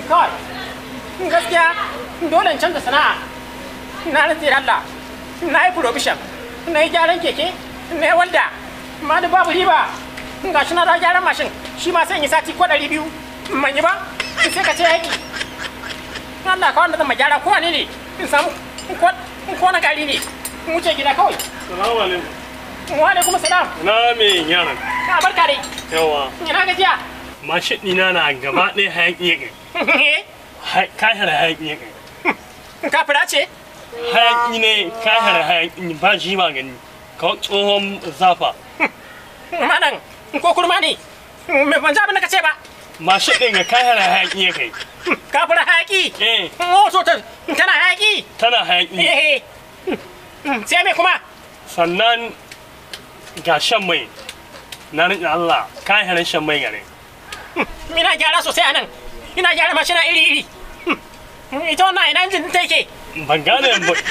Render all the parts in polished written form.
Kawai gaskiya dole in canza sana'a. Na rantse da Allah. Na yi provision. Na yi gyaran keke. Na yi walda. Ma da babu riba. Ga shi na da gyaran mashin. Shi ma sai in yi sati ko 200. Man yi ba? Sai ka ce yaki. Allah ka wanda zan ma gyara ko wane ne? In samu ko na gari ne. In wuce gida kawai. Salamu alaikum. Wa alaikum salam. Na me yaran? Ka barka dai. Yawa. Ina gajiya. Mashin ɗina na gaba ɗaya hayaki ya kai. Kahar hayaki ya kai. Kafira ce? Hayaki ne kahar hayaki ba shi ba gani. Kawai tsohon zafa. Malam ko kurma ne? Ban ji abin da ka ce ba. Mashin ɗin ga kahar hayaki ya kai. Kafira hayaki? Eh. Oh, so tana hayaki? Tana hayaki. Sai me kuma? Sannan ga shan mai. Na riƙe Allah kahar shan mai gare. Ina gyara sosai a nan. Ina gyara mashina iri-iri. Ita wannan ina injin ta yake. Ban gane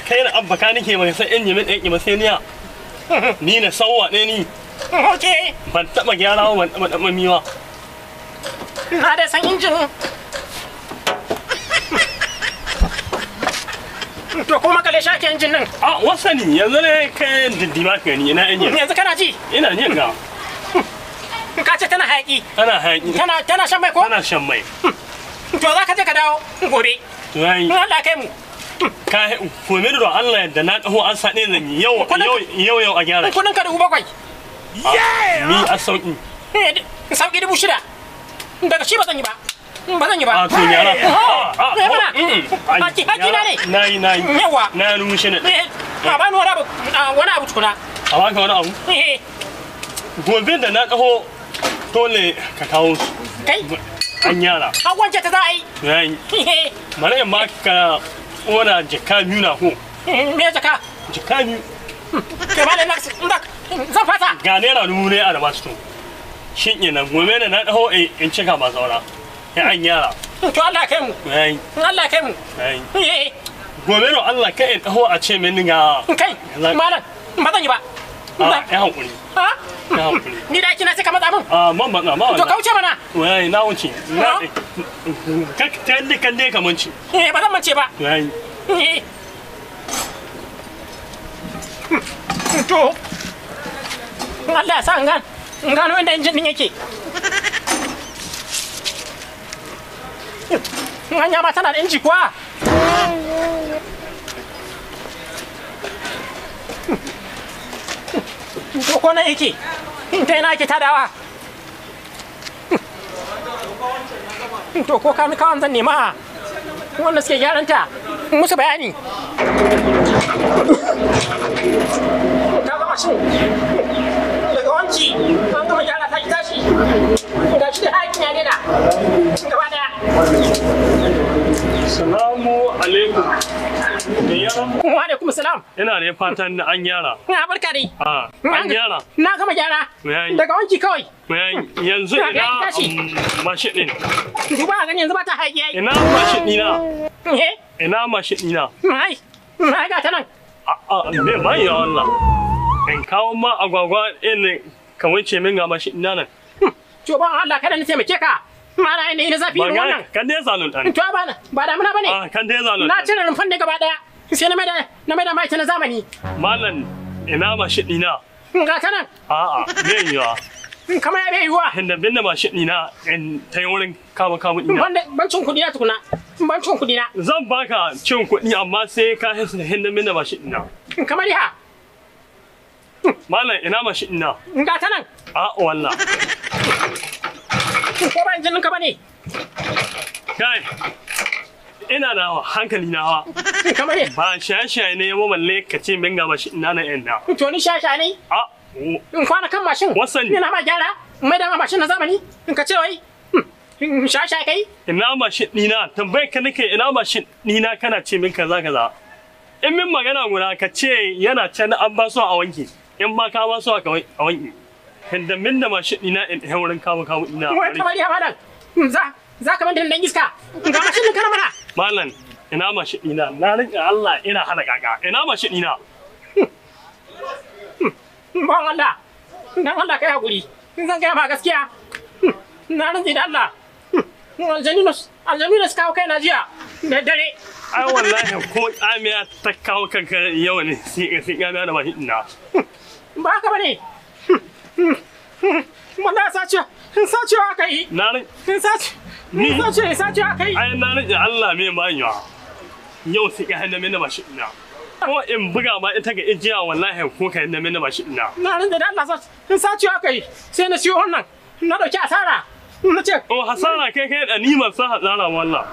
kai na abba ka nake ba sai in yi min ɗan sai niya. Ni na sauwa ne ni. Ok. Ban taɓa gyara ba ban taɓa taɓa miwa. Na da san injin. To kuma kale shake injin nan. A wasani yanzu ne kai diddima ka ni ina injin. Yanzu kana ji? Ina jin ga. Ka ce tana hayaki. Tana hayaki. Tana shan mai ko? Tana shan mai. To za ka je ka dawo gobe. To yayi. Allah kai mu. Ka kome da Allah yadda na daho an sade zan yi yau a gyara. Kudin ka 7,000. Ni a sauki. Sauki 6,000. Daga shi ba zan yi ba. Ba zan yi ba. A to gyara. Haki na ne. Nayi. Yawa. Na rushe ne. A bani wani abu tukuna. A baka wani abu? Gobe da na daho dole ka kawo su. Kai? An yara. An wanke ta za a yi. Yayi. Mara in baka wani jaka biyu na ko. Me jaka? Jaka biyu. Ke ba da zan fata. Ga naira 1,000 ne a da masu to. Shin kenan gobe da na daho in cika ba saura. Ya an yara. To Allah kai mu. Yayi. Allah kai mu. Yayi. Gobe da Allah kai in daho a ce min ga. Kai. Malam ba zan yi ba. Ya hankuri. Ha? Ya hankuri. Ni da kina sai ka matsa min. Man. To ka wuce mana. Yayi na wuce. Kan dai ka manci. Ba zan mance ba. Yayi. To. Allah ya sa in gano inda injin din yake. Hanya ma tana da inji kuwa. To ko na yake? Ta yana yake tadawa? To ko kawan zan nema wanda suke gyaranta musu bayani. Ta gama shi daga wanci an gama gyara ta ki tashi. Ga shi da haƙin ya daina gaba daya. Salamu alaikum. Wa alaikum salam. Ina ne fatan da an gyara. Na barka dai. An gyara. Na gama gyara. Daga wanki kawai. Yanzu ina mashin din. Duba a gani yanzu ba ta haƙi yayi. Ina mashin dina. Ina mashin dina. Ai ga ta nan. Me mai ya Allah. In kawo ma agwagwa in ka wuce min ga mashin dina nan. To ban Allah kada ni taimake ka. Mana ina ina zafi irin wannan. Kan dai zalun dan. To ba da muna bane. Kan dai zalun. Na cire rumfan da gaba daya. Sai na mai da mai ta na zamani. Malan ina mashin dina. Ga ta nan. Me yiwa. Kamar ya bai yiwa. Inda binne mashin dina in ta yi wurin kama ina. Ban cin kudi na tukuna. Ban cin kudi na. Zan baka cin kudi amma sai ka hinsa hinda binne mashin dina. Kamar ya. Malam ina mashin dina. Ga ta nan. Wallah. Ko ba injinin ka bane? Kai. Ina da hankali nawa. Kamar ya. Ba shaye-shaye ne ya mamalle ka ce min ga mashin ina na yan To ni shasha ne? In kwana kan mashin. Wasan. Ina ma gyara. Mai da mashin na zamani. In ka ce wai. Shasha kai? Ina mashin ɗina tambayar ka nake ina mashin ɗina kana ce min kaza. In min magana guda ka ce yana can an ba su a wanki. In ma ka ba su a wanki. Hinda min da mashin ɗina in wurin kama ina. Wai kamar ya malam. Za ka manta dan iska. Ga mashin kana mana. Malam ina mashin ɗina na rike Allah ina hana kaka. Ina mashin ɗina. Ban Allah. Dan Allah kai hakuri. Zan gaya ma gaskiya. Na rantsi da Allah. aljanu da suka kawo kai na jiya da dare. Ai wallahi ko tsamiya ta kawo kanka yau ne sai tsamiya da mashin ina. Ba haka bane. Wallahi sacewa aka yi. Na rin. Sacewa aka yi. Ai na rage Allah me ma yau sai ka hanna mini mashin ina. Ko in buga ma ita ga ijiya wallahi ko ka hanna mini mashin ina. Na rin da Allah sacewa aka yi sai na siyo wannan na dauki asara. Na ce. Oh hasara kai da ni man sa hasara wallahi.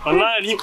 Wallahi ni